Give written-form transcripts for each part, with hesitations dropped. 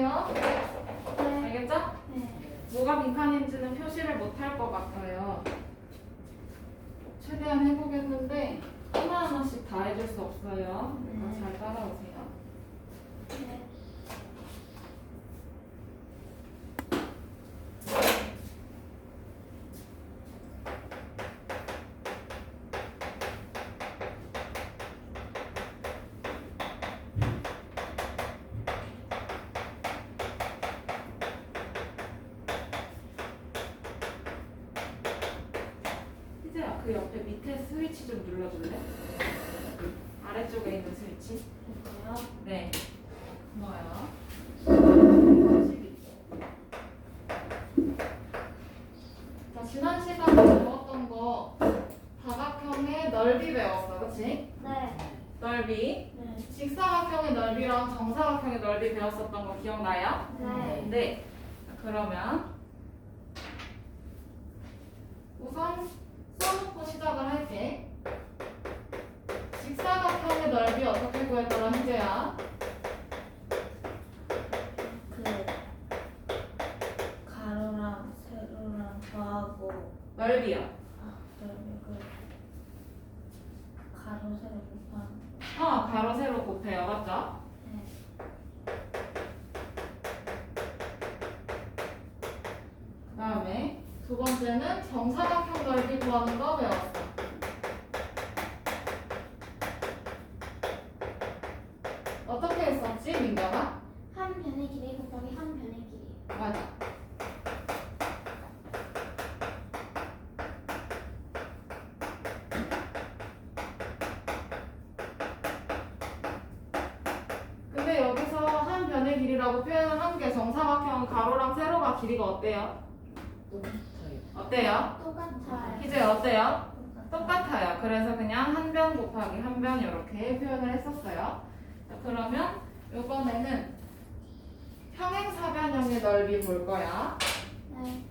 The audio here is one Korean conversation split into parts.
해볼게요. 네. 알겠죠? 네. 뭐가 빈칸인지는 표시를 못할 것 같아요. 최대한 해보겠는데 하나하나씩 다 해줄 수 없어요. 잘 따라오세요. 네. 희재야, 그 옆에 밑에 스위치 좀 눌러줄래? 아래쪽에 있는 스위치. 이거요? 네. 고마워요. 자, 지난 시간에 배웠던 거 다각형의 넓이 배웠어, 그치? 네. 넓이. 네. 직사각형의 넓이랑 정사각형의 넓이 배웠었던 거 기억나요? 네. 네. 자, 그러면 우선 써놓고 시작을 할게. 직사각형의 넓이 어떻게 구했더라, 희재야? 그 가로랑 세로랑 더하고 넓이요. 넓이 그 가로 세로 곱하는 가로 세로 곱해요, 맞죠? 네. 그 다음에 두 번째는 정사각형 넓이 구하는 거 배웠어. 어떻게 했었지, 민경아? 한 변의 길이 곱하기 한 변의 길이. 맞아. 근데 여기서 한 변의 길이라고 표현을 한 게 정사각형 가로랑 세로가 길이가 어때요? 어때요? 똑같아요. 희재 어때요? 똑같아요. 그래서 그냥 한 변 곱하기 한 변 이렇게 표현을 했었어요. 자, 그러면 이번에는 평행사변형의 넓이 볼 거야. 네.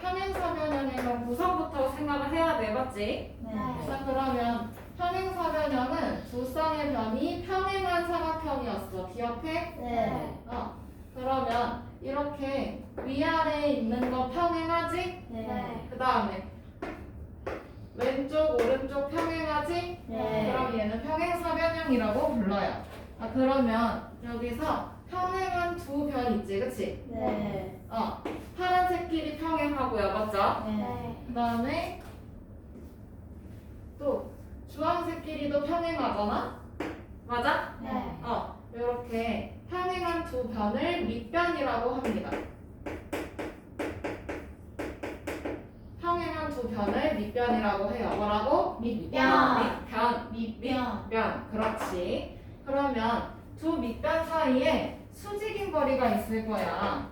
평행사변형의 구성부터 생각을 해야 돼, 맞지? 네. 자, 그러면 평행사변형은 두 쌍의 변이 평행한 사각형이었어. 기억해? 네. 그러면 이렇게 위아래에 있는 거 평행하지? 네. 그 다음에 왼쪽, 오른쪽 평행하지? 네. 그럼 얘는 평행사변형이라고 불러요. 그러면 여기서 평행한 두 변 있지, 그치? 네. 파란색끼리 평행하고요, 맞죠? 네. 그 다음에 또 주황색끼리도 평행하잖아? 맞아? 네. 이렇게 평행한 두 변을 밑변이라고 합니다. 평행한 두 변을 밑변이라고 해요. 뭐라고? 밑변. 밑변. 그렇지. 그러면 두 밑변 사이에 수직인 거리가 있을 거야.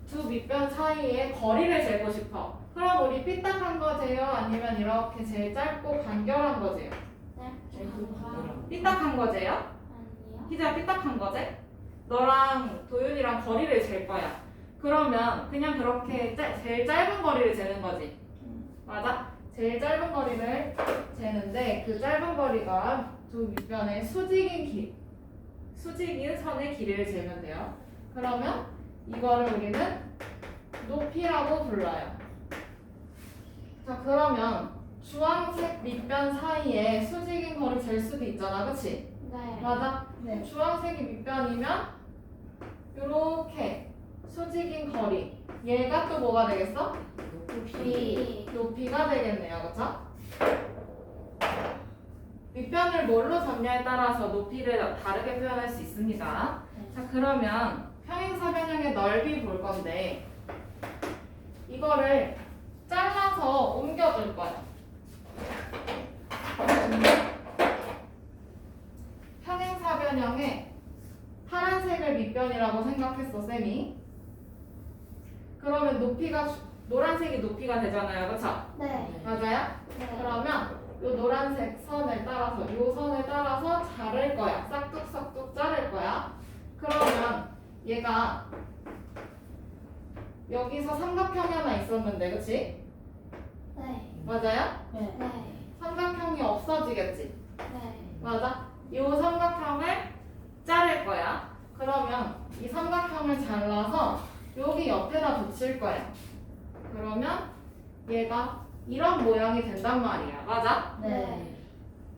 두 밑변 사이에 거리를 재고 싶어. 그럼 우리 삐딱한 거재요? 아니면 이렇게 제일 짧고 간결한 거재요? 네. 삐딱한 거재요? 아니요. 희재야 삐딱한 거제? 너랑 도윤이랑 거리를 잴 거야. 그러면 그냥 그렇게 제일 짧은 거리를 재는 거지. 맞아? 제일 짧은 거리를 재는데 그 짧은 거리가 두 밑변의 수직인 선의 길이를 재면 돼요. 그러면 이거를 우리는 높이라고 불러요. 자, 그러면 주황색 밑변 사이에 수직인 거리 잴 수도 있잖아, 그치? 네. 맞아? 네. 주황색이 밑변이면 이렇게 수직인 거리 얘가 또 뭐가 되겠어? 높이가 되겠네요, 그쵸? 밑변을 뭘로 잡냐에 따라서 높이를 다르게 표현할 수 있습니다. 자, 그러면 평행사변형의 넓이 볼 건데 이거를 잘라서 옮겨줄 거야. 평행사변형의 파란색을 밑변이라고 생각했어, 쌤이. 그러면 높이가 노란색이 높이가 되잖아요, 그쵸? 네. 맞아요? 네. 그러면 이 노란색 선을 따라서 이 선을 따라서 자를 거야. 싹둑싹둑 자를 거야. 그러면 얘가 여기서 삼각형이 하나 있었는데, 그치? 네. 맞아요? 네. 네. 삼각형이 없어지겠지? 네. 맞아? 이 삼각형을 자를 거야. 그러면 이 삼각형을 잘라서 여기 옆에다 붙일 거야. 그러면 얘가 이런 모양이 된단 말이야. 맞아? 네.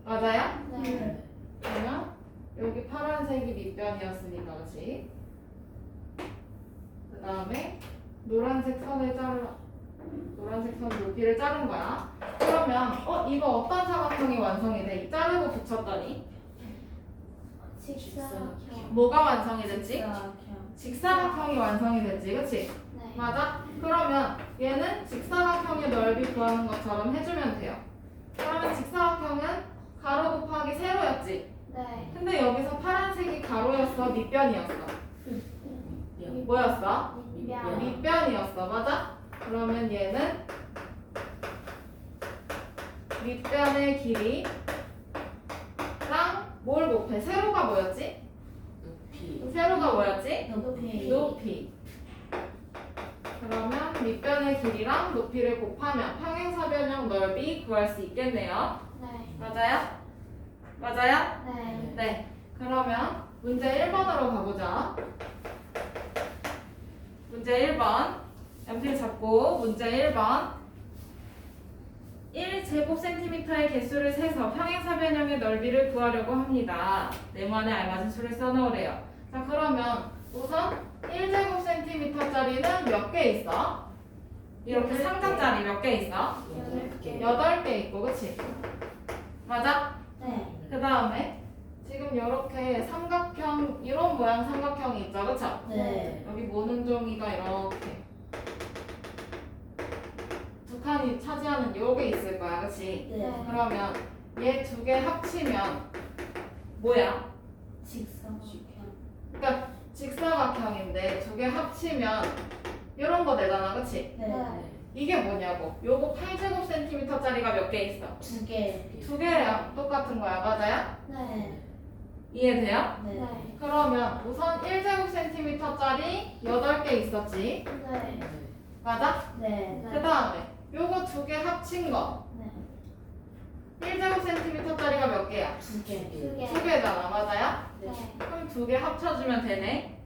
맞아요? 네. 그러면 여기 파란색이 밑변이었으니까, 그치? 그 다음에 노란색 선을 잘라. 노란색 선 높이를 자른 거야. 그러면 이거 어떤 사각형이 완성이 돼? 자르고 붙였더니 직사각형. 뭐가 완성이 됐지? 직사각형. 직사각형이 완성이 됐지, 그치? 네. 맞아? 그러면 얘는 직사각형의 넓이 구하는 것처럼 해주면 돼요. 그러면 직사각형은 가로 곱하기 세로였지? 네. 근데 여기서 파란색이 가로였어? 밑변이었어? 명. 뭐였어? 밑변. 밑변이었어. 맞아? 그러면 얘는 밑변의 길이랑 뭘 곱해? 세로가 뭐였지? 높이. 세로가 뭐였지? 높이. 높이. 그러면 밑변의 길이랑 높이를 곱하면 평행사변형 넓이 구할 수 있겠네요. 네. 맞아요? 맞아요? 네. 네. 그러면 문제 1번으로 가보자. 문제 1번. 연필 잡고 문제 1번. 1제곱센티미터의 개수를 세서 평행사변형의 넓이를 구하려고 합니다. 네모안에 알맞은 수를 써놓으래요. 자, 그러면 우선 1제곱센티미터짜리는 몇 개 있어? 이렇게 여덟 개. 상자짜리 몇 개 있어? 8개. 8개 있고, 그치? 맞아? 네. 그 다음에 지금 이렇게 삼각형, 이런 모양 삼각형이 있죠, 그쵸? 네. 여기 모는 종이가 이렇게 두 칸이 차지하는 요게 있을 거야, 그치? 네. 그러면 얘 두 개 합치면 뭐야? 직사각형. 그러니까 직사각형인데 두 개 합치면 이런 거 되잖아, 그치? 네. 이게 뭐냐고. 요거 8제곱센티미터짜리가 몇 개 있어? 2개. 두 개랑 똑같은 거야, 맞아요? 네. 이해돼요? 네. 네. 그러면 우선 1제곱센티미터짜리 8개 있었지? 네. 맞아? 네. 그 다음에 요거 두 개 합친 거 네. 1제곱센티미터짜리가 몇 개야? 2개. 두 개. 두 개잖아, 맞아요? 네. 그럼 두 개 합쳐주면 되네.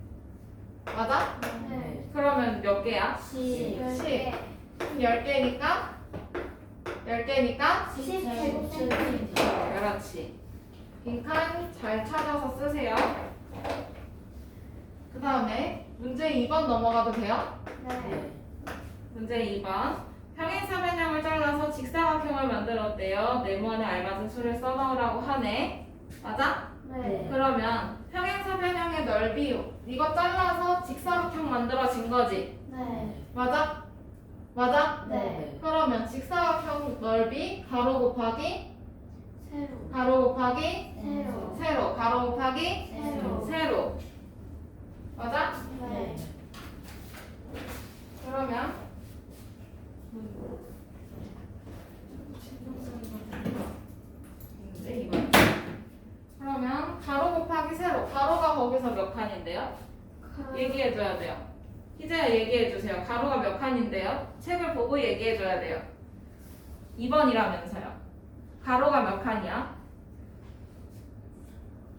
맞아? 네. 그러면 몇 개야? 10. 10개. 그럼 10개니까 10개니까 10제곱센티미터. 그렇지. 빈칸 잘 찾아서 쓰세요. 그 다음에 문제 2번 넘어가도 돼요? 네. 문제 2번. 평행사변형을 잘라서 직사각형을 만들었대요. 네모안에 알맞은 수를 써넣으라고 하네. 맞아? 네. 그러면 평행사변형의 넓이 이거 잘라서 직사각형 만들어진 거지. 네. 맞아? 맞아? 네. 그러면 직사각형 넓이 가로 곱하기 세로. 가로 곱하기 세로. 세로 가로 곱하기 세로. 세로. 맞아? 네. 그러면 그러면 가로 곱하기 세로. 가로가 거기서 몇 칸인데요? 얘기해줘야 돼요. 희재야 얘기해주세요. 가로가 몇 칸인데요? 책을 보고 얘기해줘야 돼요. 2번이라면서요. 가로가 몇 칸이야?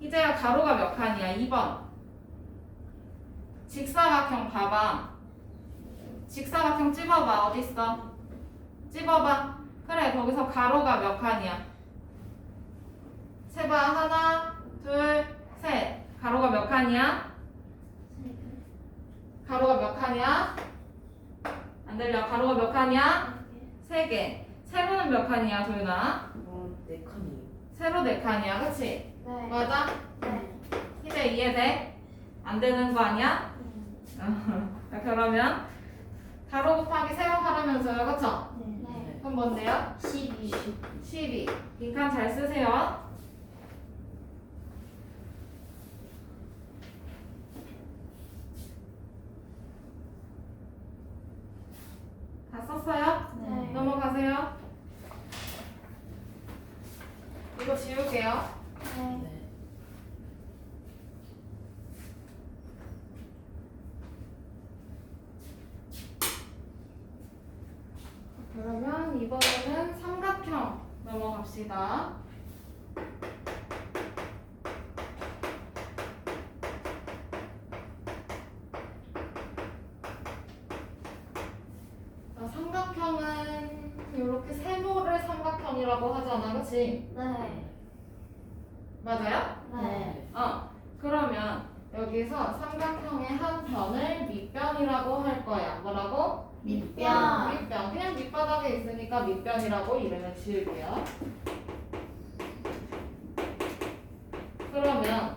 희재야 가로가 몇 칸이야? 2번. 직사각형 봐봐. 직사각형 찝어봐. 어딨어? 찝어봐. 그래, 거기서 가로가 몇 칸이야? 세봐. 하나, 둘, 셋. 가로가 몇 칸이야? 가로가 몇 칸이야? 안 들려. 가로가 몇 칸이야? 3개. 세로는 몇 칸이야, 도윤아? 4칸이에요. 세로 4칸이야, 그치? 네. 맞아? 네. 희재 이해돼? 안 되는 거 아니야? 그러면 가로 곱하기 세로 하라면서요, 그쵸? 네. 그럼 뭔데요? 12. 12. 빈칸 잘 쓰세요. 다 썼어요? 네. 넘어가세요. 이거 지울게요. 네. 네. 그러면 이번에는 삼각형 넘어갑시다. 자, 삼각형은 이렇게 세모를 삼각형이라고 하잖아, 그치? 네. 맞아요? 네. 그러면 여기서 삼각형의 한 변을 밑변이라고 할 거야. 뭐라고? 밑변. 밑변. 그냥 밑바닥에 있으니까 밑변이라고 이름을 지을게요. 그러면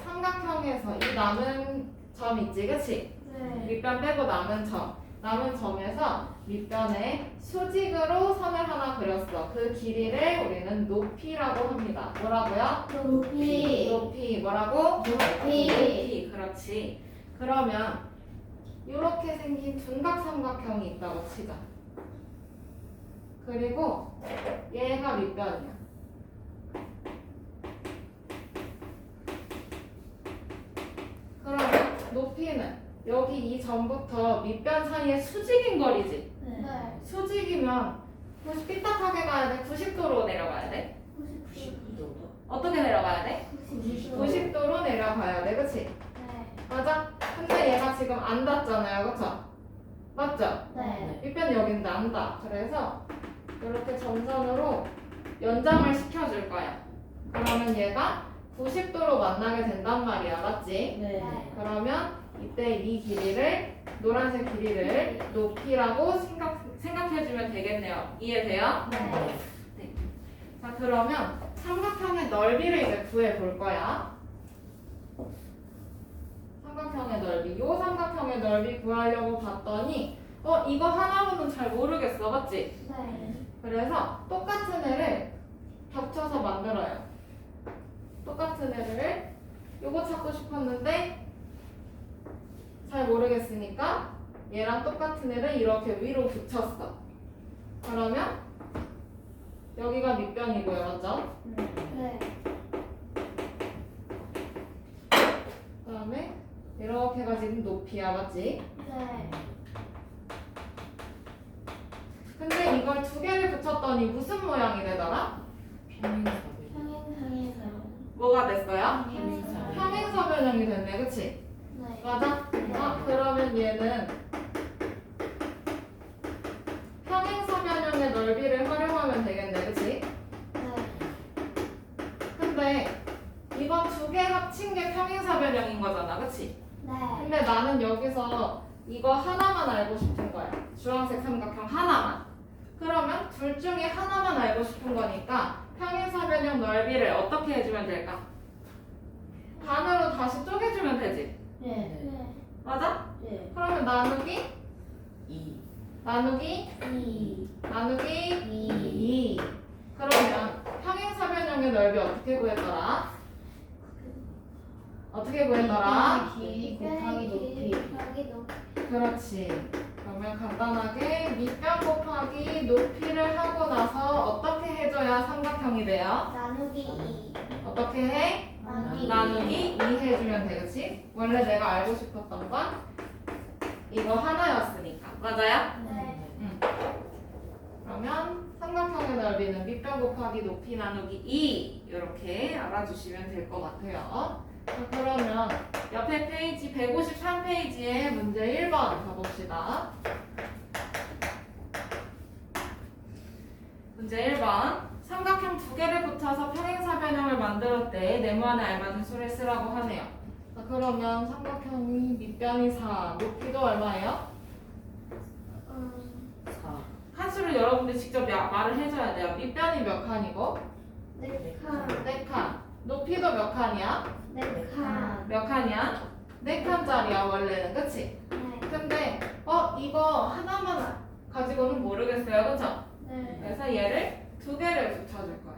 삼각형에서 이 남은 점 있지, 그치? 네. 밑변 빼고 남은 점에서 밑변에 수직으로 선을 하나 그렸어. 그 길이를 우리는 높이라고 합니다. 뭐라고요? 높이. 높이. 뭐라고? 높이. 그렇지. 그러면 이렇게 생긴 둔각 삼각형이 있다고 치자. 그리고 얘가 밑변이야. 그러면 높이는 여기 이 점부터 밑변 사이의 수직인 거리지. 네. 수직이면 삐딱하게 가야 돼? 90도로 내려가야 돼? 19도. 어떻게 내려가야 돼? 90도. 90도로 내려가야 돼, 그치? 네. 맞아? 근데 얘가 지금 안 닿잖아요, 그쵸? 맞죠? 네. 밑변 여긴데 안 닿아. 그래서 이렇게 점선으로 연장을 시켜줄 거야. 그러면 얘가 90도로 만나게 된단 말이야, 맞지? 네. 그러면 이때 이 길이를, 노란색 길이를 높이라고 생각해주면 되겠네요. 이해돼요? 네. 자, 그러면 삼각형의 넓이를 이제 구해볼 거야. 삼각형의 넓이. 요 삼각형의 넓이 구하려고 봤더니 이거 하나로는 잘 모르겠어. 맞지? 네. 그래서 똑같은 애를 겹쳐서 만들어요. 똑같은 애를 요거 찾고 싶었는데 잘 모르겠으니까 얘랑 똑같은 애를 이렇게 위로 붙였어. 그러면 여기가 밑변이고요. 맞죠? 네. 그 다음에 이렇게 해가지고 높이야. 맞지? 네. 근데 이걸 두 개를 붙였더니 무슨 모양이 되더라? 평행사변. 평행상에서. 뭐가 됐어요? 평행상. 평행사변형이 됐네. 그치? 네. 맞아? 그러면 얘는 평행사변형의 넓이를 활용하면 되겠네. 그치? 네. 근데 이건 두 개 합친 게 평행사변형인 거잖아. 그치? 네. 근데 나는 여기서 이거 하나만 알고 싶은 거야. 주황색 삼각형 하나만. 그러면 둘 중에 하나만 알고 싶은 거니까 평행사변형 넓이를 어떻게 해주면 될까? 반으로 다시 쪼개주면 되지. 네. 네. 맞아? 네. 그러면 나누기 2. 나누기 2. 나누기 2. 2. 그러면 평행사변형의 넓이 어떻게 구했더라? 어떻게 구했더라? 길이 곱하기 높이. 곱하기 높이. 그렇지. 그러면 간단하게 밑변 곱하기 높이를 하고 나서 어떻게 해줘야 삼각형이 돼요? 나누기 2. 어떻게 해? 나누기 2 해주면 되겠지? 원래 내가 알고 싶었던 건 이거 하나였으니까. 맞아요? 네. 그러면 삼각형의 넓이는 밑변 곱하기 높이 나누기 2 이렇게 알아주시면 될 것 같아요. 자, 그러면 옆에 페이지 153페이지에 문제 1번 가봅시다. 문제 1번. 삼각형 두 개를 붙여서 평행사변형을 만들었대. 네모안에 알맞은 수를 쓰라고 하네요. 자, 그러면 삼각형이 밑변이 4, 높이도 얼마예요? 4. 칸수를 여러분들 직접 말을 해줘야 돼요. 밑변이 몇 칸이고? 4칸. 4칸. 높이도 몇 칸이야? 4칸. 몇 칸이야? 4칸짜리야 원래는. 그치? 네. 근데 이거 하나만 가지고는 모르겠어요. 그쵸? 네. 그래서 얘를 두 개를 붙여줄 거야.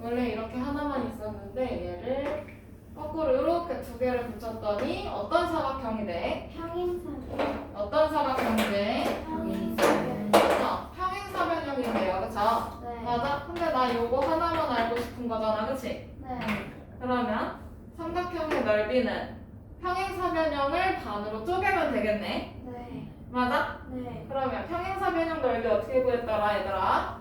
원래 이렇게 하나만 있었는데 얘를 거꾸로 이렇게 두 개를 붙였더니 어떤 사각형이 돼? 평행사변. 어떤 사각형이 돼? 평행사변. 평행사변형이 돼요. 그쵸? 네. 맞아? 근데 나 요거 하나만 알고 싶은 거잖아. 그치? 네. 그러면 삼각형의 넓이는 평행사변형을 반으로 쪼개면 되겠네. 네. 맞아? 네. 그러면 평행사변형 넓이 어떻게 구했더라 얘들아?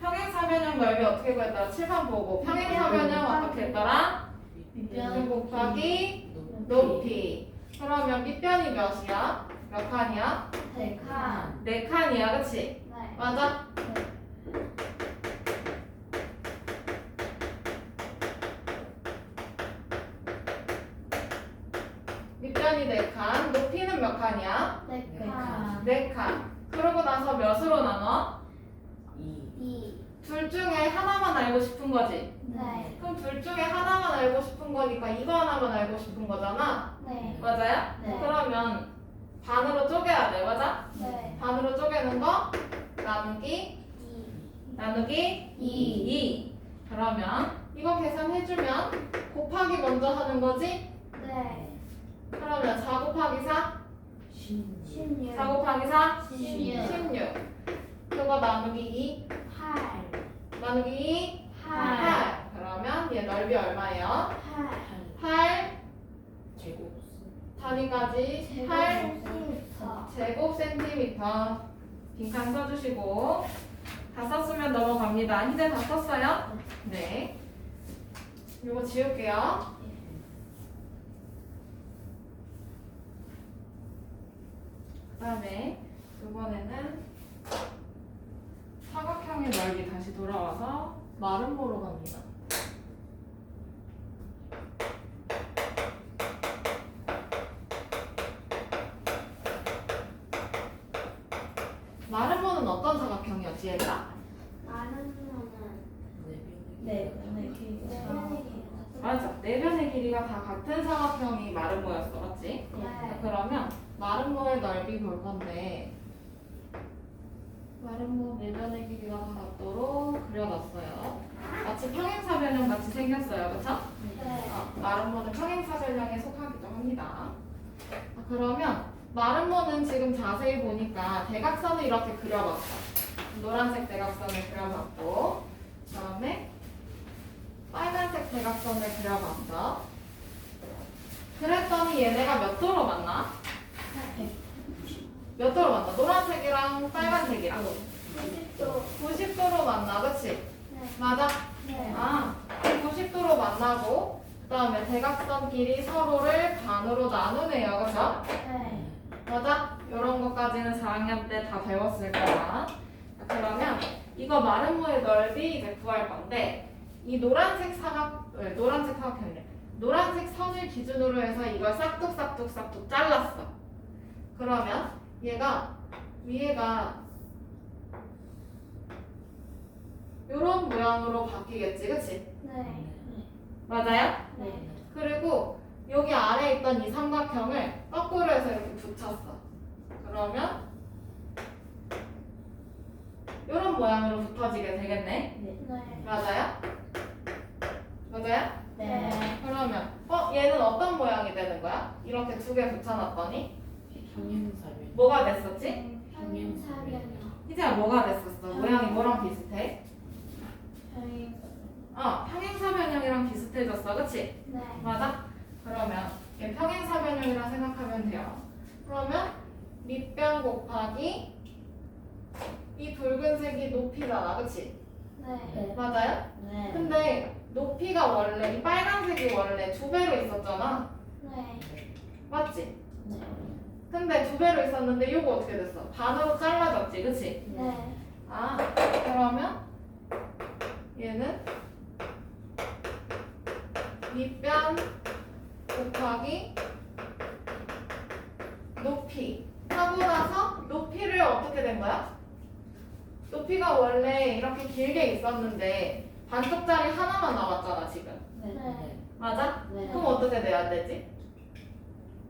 평행사변형 넓이 어떻게 구했더라? 칠판 보고 평행사변형 어떻게 했더라? 밑변 곱하기 높이. 그러면 밑변이 몇이야? 몇 칸이야? 네 칸. 4칸이야 그치? 네. 맞아? 밑변이 4칸, 높이는 몇 칸이야? 네 칸. 4칸. 그러고 나서 몇으로 나눠? 2. 2. 둘 중에 하나만 알고 싶은 거지? 네. 그럼 둘 중에 하나만 알고 싶은 거니까 이거 하나만 알고 싶은 거잖아? 네. 맞아요? 네. 그러면 반으로 쪼개야 돼, 맞아? 네. 반으로 쪼개는 거 나누기 2. 나누기 2. 2. 그러면 이거 계산해주면 곱하기 먼저 하는 거지? 네. 그러면 4 곱하기 4? 16. 4 곱하기 4? 16. 16. 그거 나누기 2? 8. 나누기 2? 8. 8. 그러면 얘 넓이 얼마예요? 8. 8 제곱. 단위까지 8 제곱 제곱 센티미터. 빈칸 써주시고 다 썼으면 넘어갑니다. 이제 다 썼어요? 네. 이거 지울게요. 그 다음에 이번에는 사각형의 넓이 다시 돌아와서 마름모로 갑니다. 마름모는 어떤 사각형이었지 얘들아? 많은 거는 네. 맞아. 네 변의 길이가 다 같은 사각형이 마름모였어. 맞지? 자, 네. 그러면 마름모의 넓이 볼 건데 마름모 네 변의 길이가 다 같도록 그려놨어요. 마치 평행사변형 같이 생겼어요. 그쵸? 네. 마름모는 평행사변형에 속하기도 합니다. 자, 그러면 마름모는 지금 자세히 보니까 대각선을 이렇게 그려봤어. 노란색 대각선을 그려봤고 그 다음에 빨간색 대각선을 그려봤어. 그랬더니 얘네가 몇 도로 만나? 몇 도로 만나? 노란색이랑 빨간색이랑 90도. 90도로 만나, 그치? 네. 맞아? 네. 아, 90도로 만나고 그 다음에 대각선 길이 서로를 반으로 나누네요, 그쵸? 네. 맞아? 이런 것까지는 4학년 때 다 배웠을 거야. 자, 그러면 이거 마름모의 넓이 이제 구할 건데 이 노란색 사각형이래. 노란색 선을 기준으로 해서 이걸 싹둑 잘랐어. 그러면 얘가 위에가 이런 모양으로 바뀌겠지, 그치? 네. 맞아요? 네. 그리고 여기 아래에 있던 이 삼각형을 거꾸로 해서 이렇게 붙였어. 그러면 이런 모양으로 붙어지게 되겠네. 네. 맞아요? 맞아요? 네. 그러면 얘는 어떤 모양이 되는 거야? 이렇게 두 개 붙여놨더니 평행사변. 뭐가 됐었지? 평행사변형. 희재야 뭐가 됐었어? 모양이 뭐랑 비슷해? 평행사변형이랑 비슷해졌어, 그치? 네. 맞아? 그러면 얘 평행사변형이라 생각하면 돼요. 그러면 밑변 곱하기 이 붉은색이 높이잖아, 그치? 네. 맞아요? 네. 근데 높이가 원래 이 빨간색이 원래 2배로 있었잖아, 네. 맞지? 네. 근데 2배로 있었는데 이거 어떻게 됐어? 반으로 잘라졌지, 그치? 네. 아, 그러면 얘는 밑변 곱하기 높이 하고 나서 높이를 어떻게 된 거야? 높이가 원래 이렇게 길게 있었는데 반쪽짜리 하나만 남았잖아 지금. 네. 맞아? 네. 그럼 어떻게 돼야 되지?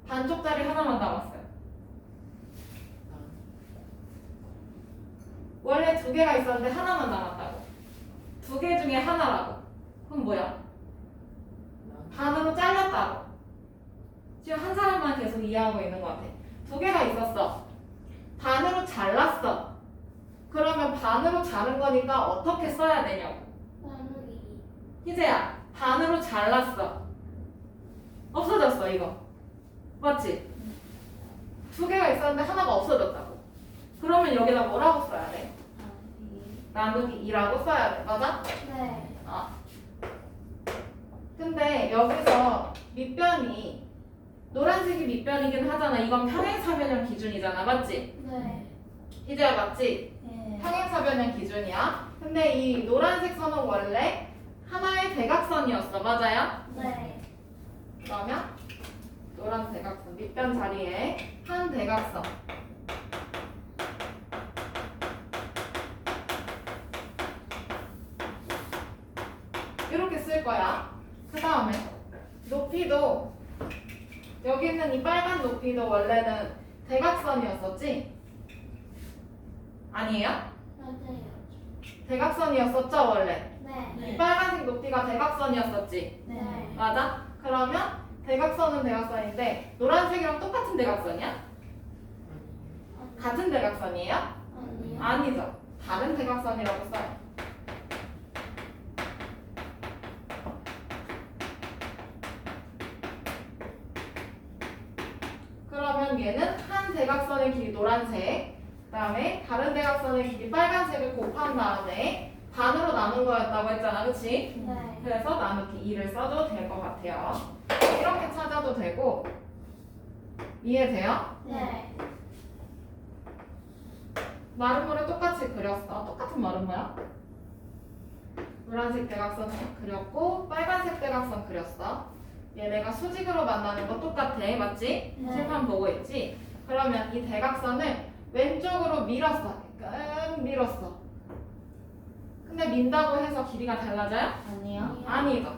반쪽짜리 하나만 남았어요. 원래 2개가 있었는데 하나만 남았다고. 2개 중에 하나라고. 그럼 뭐야? 반으로 잘랐다고. 지금 한 사람만 계속 이해하고 있는 것 같아. 2개가 있었어. 반으로 잘랐어. 그러면 반으로 자른 거니까 어떻게 써야 되냐고. 나누기. 희재야, 반으로 잘랐어. 없어졌어, 이거. 맞지? 두 개가 있었는데 하나가 없어졌다고. 그러면 여기다 뭐라고 써야 돼? 나누기 2라고 써야 돼. 맞아? 네. 근데 여기서 밑변이 노란색이 밑변이긴 하잖아. 이건 평행사변형 기준이잖아. 맞지? 네. 이제야 맞지? 네. 평행사변형 기준이야. 근데 이 노란색 선은 원래 하나의 대각선이었어. 맞아요? 네. 그러면 노란 대각선 밑변 자리에 한 대각선 이렇게 쓸 거야. 그 다음에 높이도 여기 있는 이 빨간 높이도 원래는 대각선이었었지? 아니에요? 맞아요. 대각선이었었죠 원래. 네. 이 빨간색 높이가 대각선이었었지? 네. 맞아? 그러면 대각선은 대각선인데 노란색이랑 똑같은 대각선이야? 같은 대각선이에요? 아니요. 아니죠. 다른 대각선이라고 써요. 그러면 얘는 한 대각선의 길이 노란색, 그 다음에 다른 대각선의 길이 빨간색을 곱한 다음에 반으로 나눈 거였다고 했잖아. 그치? 네. 그래서 나누기 2를 써도 될 것 같아요. 이렇게 찾아도 되고 이해돼요? 네. 마름모를 똑같이 그렸어. 똑같은 마름모야. 노란색 대각선 그렸고 빨간색 대각선 그렸어. 얘네가 수직으로 만나는 거 똑같아. 맞지? 네. 칠판 보고 있지? 그러면 이 대각선을 왼쪽으로 밀었어. 끙 밀었어. 근데 민다고 해서 길이가 달라져요? 아니요. 아니죠.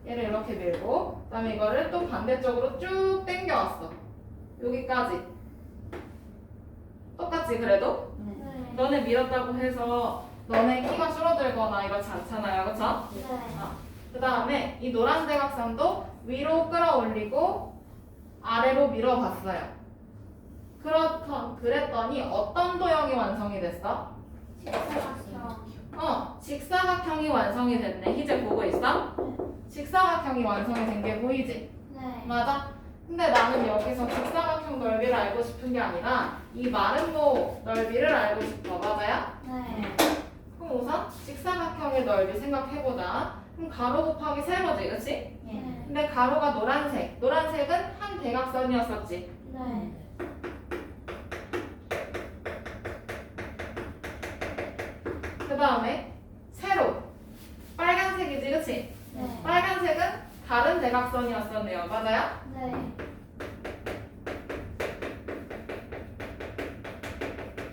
얘를 이렇게 밀고 그다음에 이거를 또 반대쪽으로 쭉 당겨왔어. 여기까지. 똑같지 그래도? 네. 너네 밀었다고 해서 너네 키가 줄어들거나 이렇지 않잖아요. 그쵸? 네. 그 다음에 이 노란 대각선도 위로 끌어올리고 아래로 밀어봤어요. 그랬더니 어떤 도형이 완성이 됐어? 직사각형. 직사각형이 완성이 됐네. 희재 보고 있어? 직사각형이 완성이 된 게 보이지? 네. 맞아? 근데 나는 여기서 직사각형 넓이를 알고 싶은 게 아니라 이 마름모 넓이를 알고 싶어. 맞아요? 네. 그럼 우선 직사각형의 넓이 생각해보자. 그럼 가로 곱하기 세로지, 그치? 네. 근데 가로가 노란색. 노란색은 한 대각선이었었지. 네. 그 다음에 세로. 빨간색이지, 그치? 네. 빨간색은 다른 대각선이었었네요. 맞아요? 네.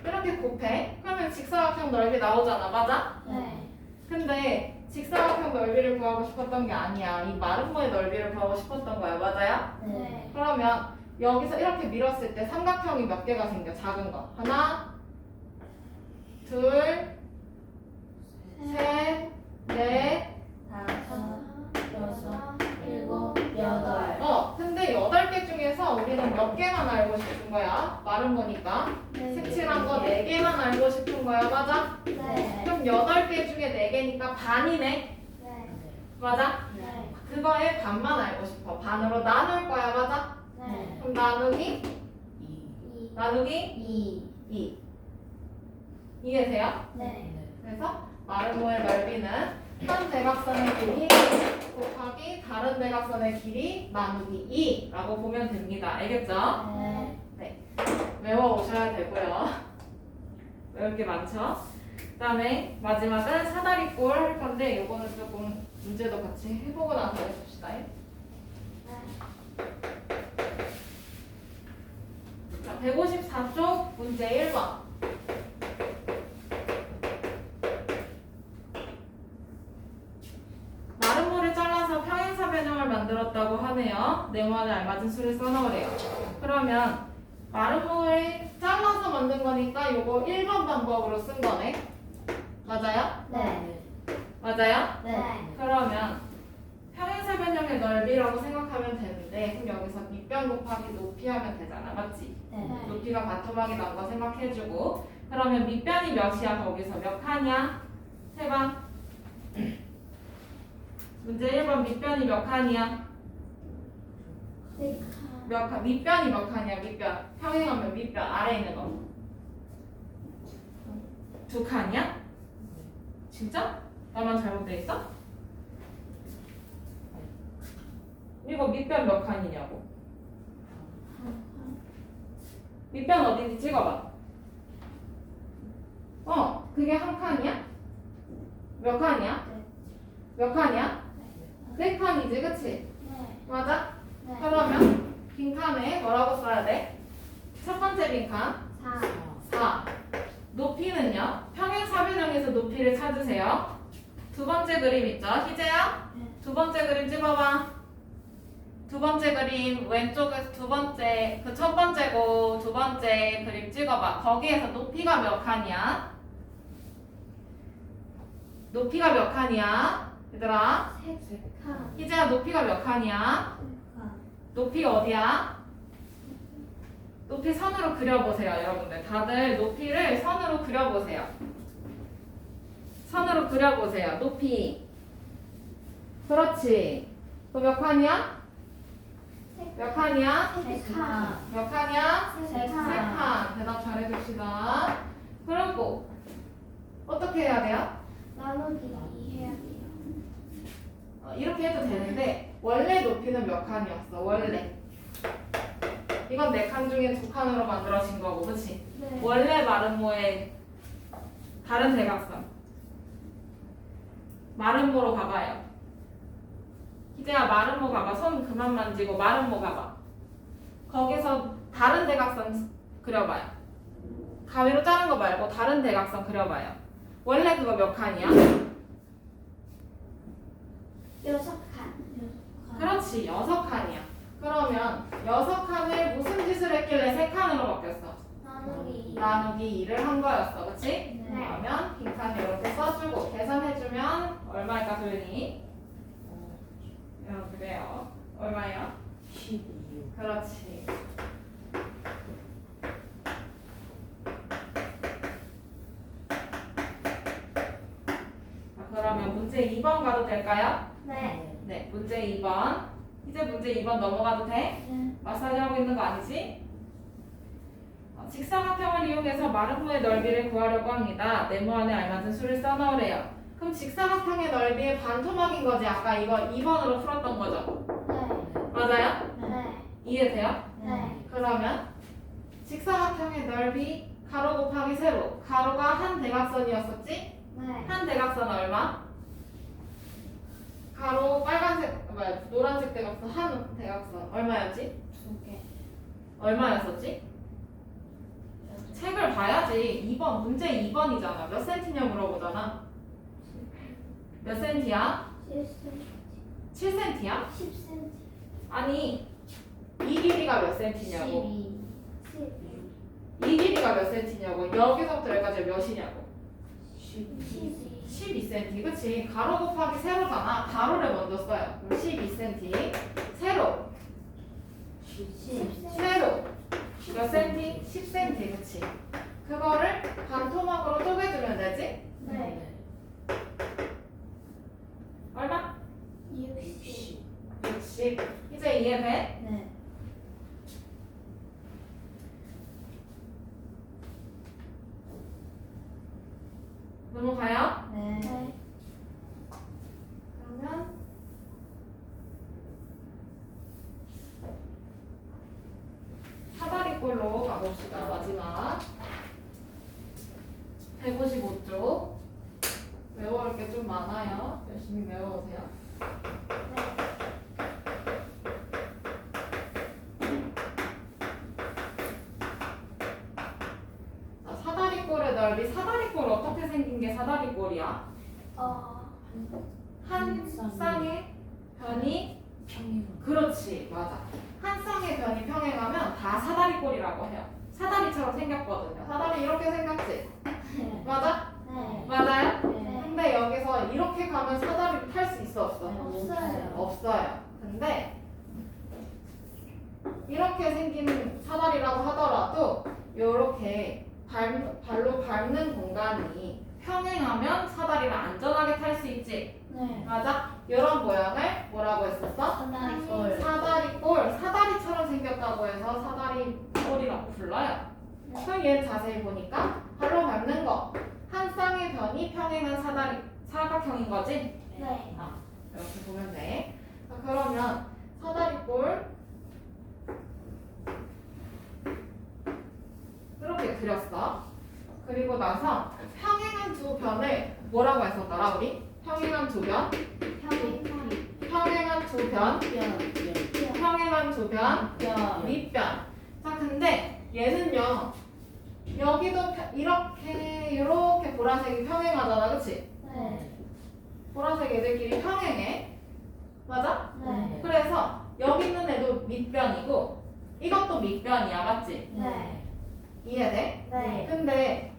이렇게 곱해. 그러면 직사각형 넓이 나오잖아. 맞아? 네. 근데 직사각형 넓이를 구하고 싶었던 게 아니야. 이 마름모의 넓이를 구하고 싶었던 거야. 맞아요? 네. 그러면 여기서 이렇게 밀었을 때 삼각형이 몇 개가 생겨? 작은 거. 하나, 둘, 셋, 넷. 다섯, 여섯, 일곱, 여덟. 근데 8개 중에서 우리는 몇 개만 알고 싶은 거야? 마름모니까. 색칠한 거 4개만 알고 싶은 거야. 맞아? 네. 그럼 8개 중에 4개니까 반이네. 네. 맞아? 네. 그거의 반만 알고 싶어. 반으로 나눌 거야. 맞아? 네. 그럼 나누기? 2. 나누기? 2. 2. 이해돼요? 네. 그래서 마름모의 넓이는 한 대각선의 길이 곱하기 다른 대각선의 길이 나누기 2라고 보면 됩니다. 알겠죠? 네. 외워오셔야 되고요. 외울 게 많죠? 그 다음에 마지막은 사다리꼴 할 건데 요거는 조금 문제도 같이 해보고 나서 해봅시다. 자, 154쪽 문제 1번. 마름모를 잘라서 평행사변형을 만들었다고 하네요. 네모안에 알맞은 수를 써넣으래요. 그러면 마름모를 잘라서 만든 거니까 요거 1번 방법으로 쓴 거네. 맞아요? 네. 맞아요? 네. 그러면 평행사변형의 넓이라고 생각하면 되는데 그럼 여기서 밑변 곱하기 높이 하면 되잖아. 맞지? 네. 높이가 반토막이 난 거 생각해주고 그러면 밑변이 몇이야? 거기서 몇 칸이야? 해봐. 문제 1번 밑변이 몇 칸이야? 네. 몇 칸? 밑변이 몇 칸이야? 밑변. 평행하면 밑변 아래에 있는 거. 2칸이야? 진짜? 나만 잘못돼 있어? 이거 밑변 몇 칸이냐고. 밑변 어딘지 찍어봐. 그게 한 칸이야? 몇 칸이야? 몇 칸이야? 3칸이지, 그치? 네. 맞아? 네. 그러면 빈칸에 뭐라고 써야 돼? 첫 번째 빈칸 4. 4. 높이는요? 평행사변형에서 높이를 찾으세요. 두 번째 그림 있죠? 희재야? 네. 두 번째 그림 찍어봐. 두 번째 그림 왼쪽에서 두 번째 그 첫 번째고 두 번째 그림 찍어봐. 거기에서 높이가 몇 칸이야? 높이가 몇 칸이야? 얘들아 3칸. 희재야 높이가 몇 칸이야? 3칸. 높이 어디야? 높이 선으로 그려보세요 여러분들. 다들 높이를 선으로 그려보세요. 선으로 그려보세요. 높이. 그렇지. 그 몇 칸이야? 몇 칸이야? 3칸. 몇 칸이야? 3칸. 3칸. 대답 잘해줍시다. 그리고 어떻게 해야 돼요? 나누기 해야 돼요. 이렇게 해도 되는데 원래 높이는 몇 칸이었어? 원래. 이건 4칸 중에 2칸으로 만들어진 거고, 그치? 네. 원래 마름모의 다른 대각선. 마름모로 가봐요. 희재야 마름모 가봐. 손 그만 만지고 마름모 가봐. 거기서 다른 대각선 그려봐요. 가위로 자른 거 말고 다른 대각선 그려봐요. 원래 그거 몇 칸이야? 6칸. 그렇지, 6칸이야. 그러면 6칸을 무슨 짓을 했길래 3칸으로 바뀌었어? 나누기. 나누기 2를 한 거였어, 그치? 네. 그러면 빈칸 이렇게 써주고 계산해주면 얼마일까, 도윤이? 그래요. 얼마예요? 12요. 그렇지. 자, 그러면 문제 2번 가도 될까요? 네. 네, 문제 2번. 이제 문제 2번 넘어가도 돼? 네. 마사지 하고 있는 거 아니지? 직사각형을 이용해서 마름모의 넓이를 구하려고 합니다. 네모 안에 알맞은 수를 써넣으래요. 그럼 직사각형의 넓이의 반토막인 거지. 아까 이거 2번으로 풀었던 거죠. 네. 맞아요? 네. 이해돼요? 네. 그러면 직사각형의 넓이 가로 곱하기 세로. 가로가 한 대각선이었었지? 네. 한 대각선 얼마? 가로 빨간색, 노란색 대각선 한 대각선 얼마였지? 2개. 얼마였었지? 책을 봐야지. 2번 문제 2번이잖아. 몇 센티냐 물어보잖아. 몇 센티야? 7cm. 7센티야? 10cm. 아니 이 길이가 몇 센티냐고. 12. 이 길이가 몇 센티냐고. 여기서부터 여기까지 몇이냐고. 12. 12cm. 그치? 가로 곱하기 세로잖아. 가로를 먼저 써요. 그럼 12cm. 세로. 10cm. 세로. 몇 센티? 10cm. 그치? 그거를 반토막으로 쪼개주면 되지? 네. 얼마? 60. 60. 이제 이해돼? 네. 넘어가요? 네. 네. 그러면 사다리꼴로 가봅시다. 마지막 155쪽. 외워올 게 좀 많아요. 열심히 외워오세요. 자, 사다리꼴의 넓이. 사다리꼴 어떻게 생긴 게 사다리꼴이야? 한 쌍의 변이 평행. 그렇지, 맞아. 한 쌍의 변이 평행하면 다 사다리꼴이라고 해요. 사다리처럼 생겼거든요. 사다리 이렇게 생겼지? 네. 맞아? 네. 맞아요? 네. 근데 여기서 이렇게 가면 사다리를 탈 수 있어, 없어? 없어요. 없어요. 근데 이렇게 생긴 사다리라고 하더라도 이렇게 발로 밟는 공간이 평행하면 사다리를 안전하게 탈 수 있지. 네. 맞아? 이런 모양을 뭐라고 했었어? 사다리꼴. 사다리꼴. 사다리처럼 생겼다고 해서 사다리꼴이라고 불러요. 그럼 얘 자세히 보니까 발로 밟는 거. 한 쌍의 변이 평행한 사각형인 거지? 네. 이렇게 보면 돼. 자, 그러면 사다리꼴 이렇게 그렸어. 그리고 나서 평행한 두 변을 뭐라고 했었더라 우리? 평행한 두 변? 평행한 두 변? 평행한 두 변? 밑변. 자, 근데 얘는요. 여기도 이렇게 보라색이 평행하잖아, 그치? 네. 보라색 애들끼리 평행해. 맞아? 네. 그래서 여기 있는 애도 밑변이고 이것도 밑변이야, 맞지? 네. 이해돼? 네. 근데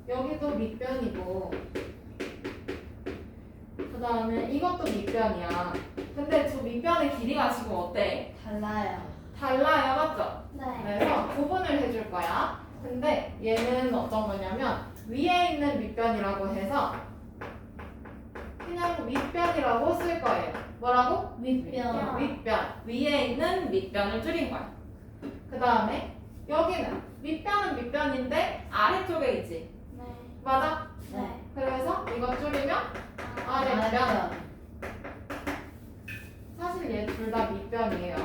여기도 밑변이고 그 다음에 이것도 밑변이야. 근데 저 밑변의 길이가 지금 어때? 달라요. 달라요, 맞죠? 네. 그래서 구분을 해줄 거야. 근데 얘는 어떤 거냐면 위에 있는 밑변이라고 해서 그냥 윗변이라고 쓸 거예요. 뭐라고? 윗변. 윗변. 위에 있는 밑변을 줄인 거야. 그 다음에 여기는 밑변은 밑변인데 아래쪽에 있지. 네. 맞아? 네. 그래서 이거 줄이면 아래변. 사실 얘 둘 다 밑변이에요.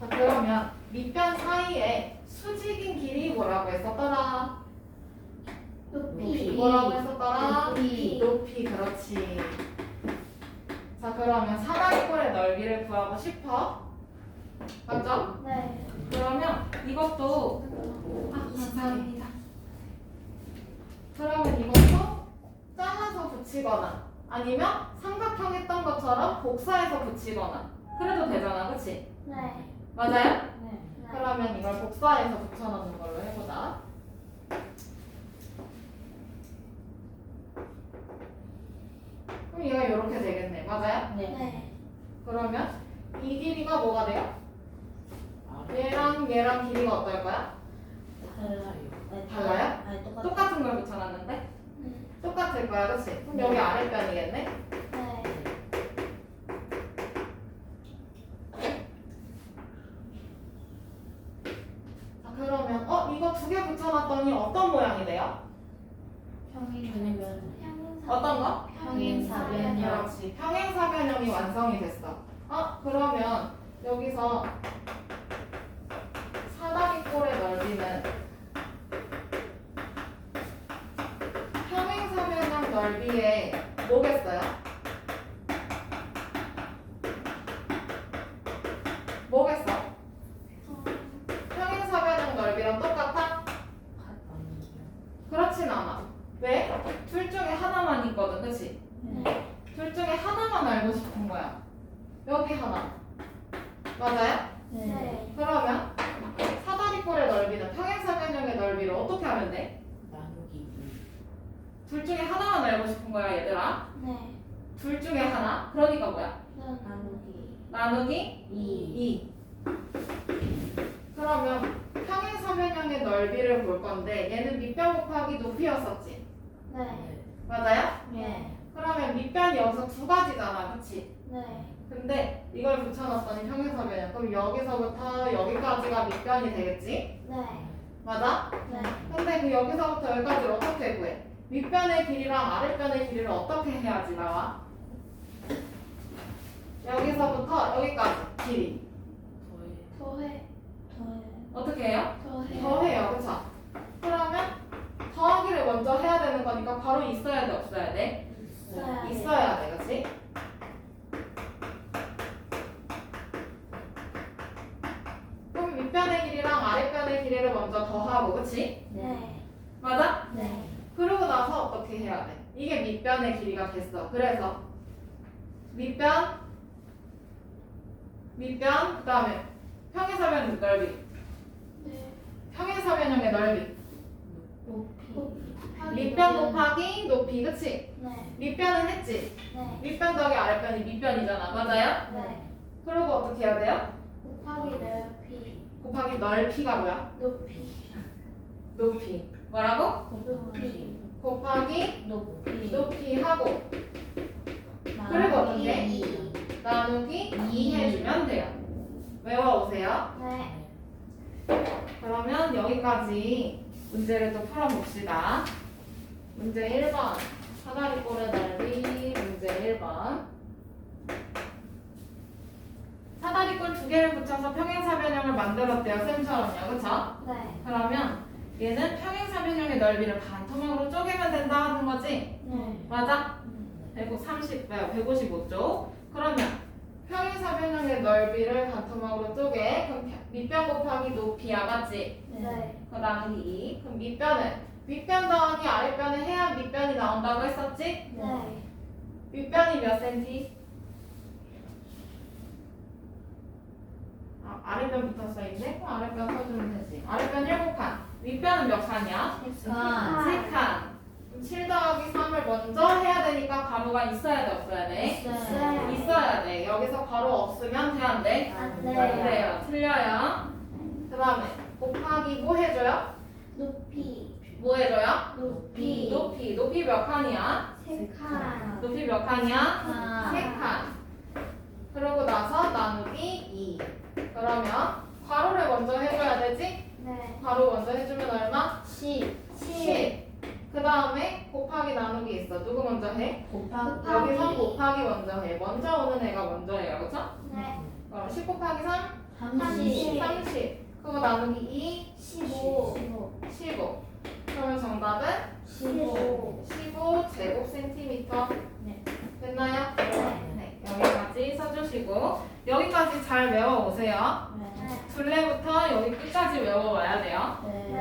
자, 그러면 밑변 사이에 수직인 길이 뭐라고 했었더라? 높이. 뭐라고 했었더라? 높이. 높이, 그렇지. 자, 그러면 사다리꼴의 넓이를 구하고 싶어? 맞죠? 네. 그러면 이것도 감사합니다. 그러면 이것도 잘라서 붙이거나 아니면 삼각형 했던 것처럼 복사해서 붙이거나 그래도 되잖아, 그치? 네. 맞아요? 네. 그러면 이걸 복사해서 붙여넣는 걸로 해보자. 그럼 얘가 이렇게 되겠네. 맞아요? 네. 그러면 이 길이가 뭐가 돼요? 얘랑 길이가 어떨 거야? 달라요. 달라요? 네, 똑같아요. 똑같은 걸 붙여놨는데? 네. 똑같을 거야, 그치? 그럼 여기 아랫변이겠네? 네. 자, 그러면 이거 두 개 붙여놨더니 어떤 모양이 돼요? 평행변. 어떤 거? 평행사변형. 그렇지. 평행사변형이 완성이 됐어. 그러면 여기서 사다리꼴의 넓이는 평행사변형 넓이에 뭐겠어요? 뭐겠어? 평행사변형 넓이랑 똑같아? 그렇진 않아. 왜? 둘 중에 하나만 있거든, 그치? 네. 둘 중에 하나만 알고 싶은 거야. 여기 하나. 맞아요? 네. 그러면 사다리꼴의 넓이는 평행사변형의 넓이를 어떻게 하면 돼? 나누기 둘 중에 하나만 알고 싶은 거야, 얘들아. 네. 둘 중에 하나. 그러니까 뭐야? 나누기. 나누기 2. 2. 그러면 평행사변형의 넓이를 볼 건데 얘는 밑변 곱하기 높이였었지. 네. 맞아요? 네. 그러면 밑변이 여기서 두 가지잖아, 그치? 네. 근데 이걸 붙여놨더니 평행사변형. 그럼 여기서부터 여기까지가 밑변이 되겠지? 네. 맞아? 네. 근데 그 여기서부터 여기까지를 어떻게 구해? 윗변의 길이랑 아랫변의 길이를 어떻게 해야지 나와? 여기서부터 여기까지 길이 더해. 더해. 어떻게 해요? 더해. 더해요, 그쵸? 그러면 더하기를 먼저 해야 되는 거니까 바로 있어야 돼, 없어야 돼? 있어야 돼. 있어야 돼, 그치? 그럼 윗변의 길이랑 아랫변의 길이를 먼저 더하고, 그치? 네. 맞아? 네. 그러고 나서 어떻게 해야 돼? 이게 밑변의 길이가 됐어. 그래서 밑변, 그 다음에 평행사변 넓이, 네. 평행사변형의 넓이, 높이. 밑변 곱하기 높이, 그치? 네. 밑변은 했지? 네. 밑변 더하기 아랫변이 밑변이잖아. 맞아요? 네. 그리고 어떻게 해야 돼요? 곱하기 넓이. 곱하기 넓이가 뭐야? 높이. 높이. 뭐라고? 높이. 곱하기 높이. 높이 하고 그리고 어떻게? 이. 나누기 2 해주면 돼요. 외워오세요. 네. 그러면 여기까지 문제를 또 풀어봅시다. 문제 1번. 사다리꼴의 넓이 문제 1번. 사다리꼴 두 개를 붙여서 평행사변형을 만들었대요. 쌤처럼요. 그쵸? 네. 그러면 얘는 평행사변형의 넓이를 반토막으로 쪼개면 된다 하는 거지? 네. 맞아? 155쪽. 그러면 평행사변형의 넓이를 반토막으로 쪼개. 그럼 밑변 곱하기 높이야. 맞지? 네. 그 나누기 2. 그럼 밑변은 윗변 더하기 아랫변을 해야 밑변이 나온다고 했었지? 네. 윗변이 몇 센티? 아랫변부터 써있네? 그럼 아랫변 써주면 되지. 아랫변 7칸. 윗변은 몇 칸이야? 칸. 3칸. 7 더하기 3을 먼저 해야 되니까 가로가 있어야 돼, 없어야 돼? 있어요. 있어야 돼. 여기서 가로 없으면 돼, 안 돼? 안 안 돼요. 돼요. 틀려요. 그 다음에 곱하기 뭐 해줘요? 높이. 뭐 해줘요? 높이. 높이 몇 칸이야? 세 칸. 높이 몇 칸이야? 칸. 3칸. 그러고 나서 나누기 2. 그러면 괄호를 먼저 해줘야 되지? 네. 괄호 먼저 해주면 얼마? 10. 10. 그 다음에 곱하기 나누기 있어. 누구 먼저 해? 곱하기. 여기서 곱하기 먼저 해. 먼저 오는 애가 먼저 해요. 그쵸? 네. 그럼 10 곱하기 3? 30. 30. 그거 나누기 2? 15. 15. 그러면 정답은 15. 15 제곱 센티미터. 네. 됐나요? 네. 네. 여기까지 써주시고 여기까지 잘 외워오세요. 네. 네. 둘레부터 여기 끝까지 외워와야 돼요. 네.